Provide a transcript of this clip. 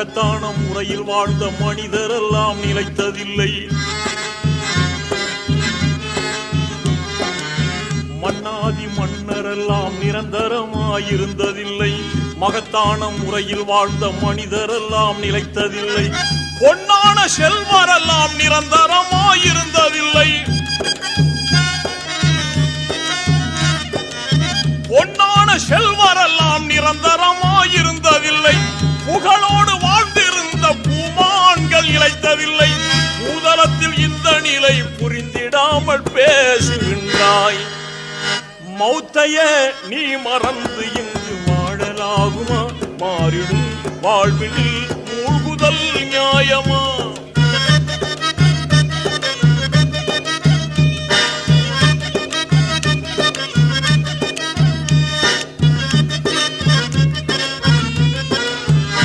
மகத்தான முறையில் வாழ்ந்த மனிதரெல்லாம் நிலைத்ததில்லை. மன்னாதி மன்னரெல்லாம் நிரந்தரமாயிருந்ததில்லை. மகத்தான முறையில் வாழ்ந்த மனிதரெல்லாம் நிலைத்ததில்லை. பொன்னான செல்வரெல்லாம் நிரந்தரமாயிருந்ததில்லை. பொன்னான செல்வரெல்லாம் நிரந்தரமாயிருந்ததில்லை. புகழோடு வாழ்ந்திருந்த பூமான்கள் இழைத்ததில்லை. பூதலத்தில் இந்த நிலை புரிந்திடாமல் பேசுகின்றாய். மௌத்தையே நீ மறந்து இங்கு வாழலாகுமா? மாறிடும் வாழ்வில் மூழ்குதல் நியாயமா?